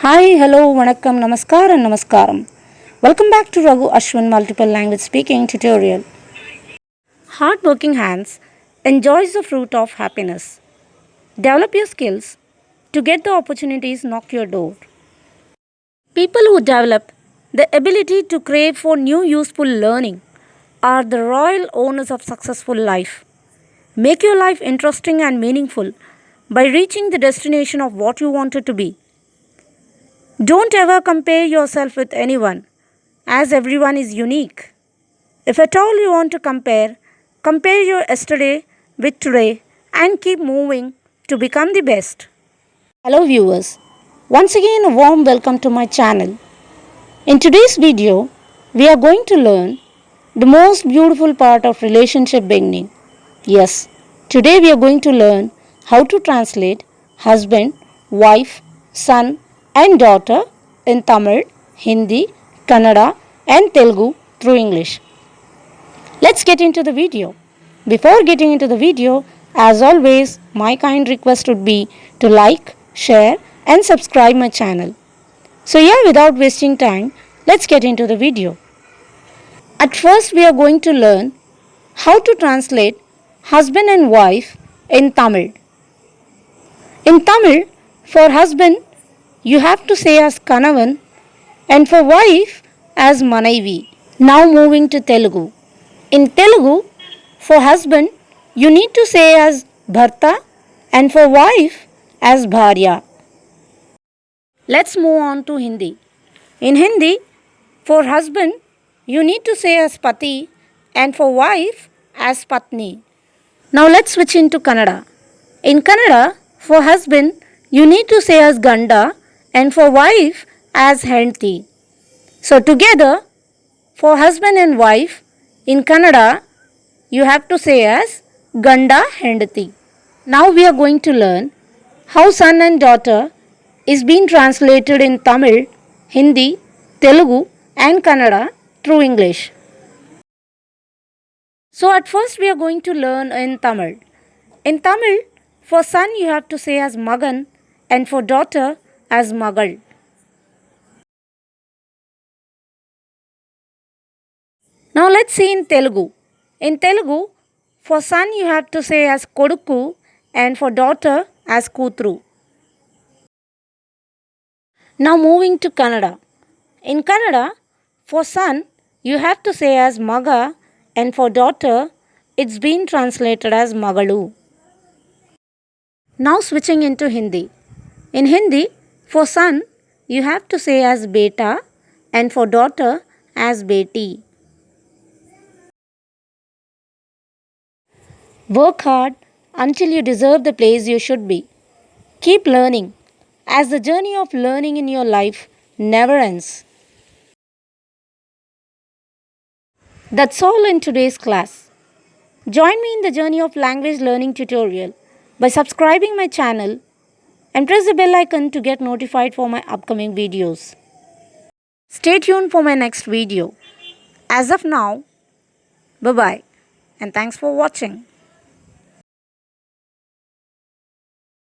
Hi, hello, vanakkam, namaskar and namaskaram. Welcome back to Raghu Ashwin Multiple Language Speaking Tutorial. Hardworking hands enjoys the fruit of happiness. Develop your skills to get the opportunities knock your door. People who develop the ability to crave for new useful learning are the royal owners of successful life. Make your life interesting and meaningful by reaching the destination of what you want it to be. Don't ever compare yourself with anyone, as everyone is unique. If at all you want to compare your yesterday with today and keep moving to become the best. Hello viewers, once again a warm welcome to my channel. In today's video, we are going to learn the most beautiful part of relationship beginning. Yes, today we are going to learn how to translate husband, wife, son and daughter in Tamil, Hindi, Kannada and Telugu through English. Let's get into the video. Before getting into the video, as always, my kind request would be to like, share and subscribe my channel. So without wasting time, let's get into the video. At first, we are going to learn how to translate husband and wife in Tamil. In Tamil, for husband, you have to say as Kanavan and for wife as Manaivi. Now moving to Telugu. In Telugu, for husband, you need to say as Bharta and for wife as Bharya. Let's move on to Hindi. In Hindi, for husband, you need to say as Pati and for wife as Patni. Now let's switch into Kannada. In Kannada, for husband, you need to say as Ganda and for wife as Henti. So together, for husband and wife, in Kannada, you have to say as Ganda Hendati. Now we are going to learn how son and daughter is being translated in Tamil, Hindi, Telugu and Kannada through English. So at first we are going to learn in Tamil. In Tamil, for son you have to say as Magan and for daughter as Magal. Now let's see in Telugu. In Telugu, for son you have to say as Koduku and for daughter as Kutru. Now moving to Kannada. In Kannada, for son you have to say as Maga and for daughter it's been translated as Magalu. Now switching into Hindi. In Hindi, for son you have to say as Beta and for daughter as Beti. Work hard until you deserve the place you should be. Keep learning, as the journey of learning in your life never ends. That's all in today's class. Join me in the journey of language learning tutorial by subscribing my channel and press the bell icon to get notified for my upcoming videos. Stay tuned for my next video. As of now, bye-bye and thanks for watching.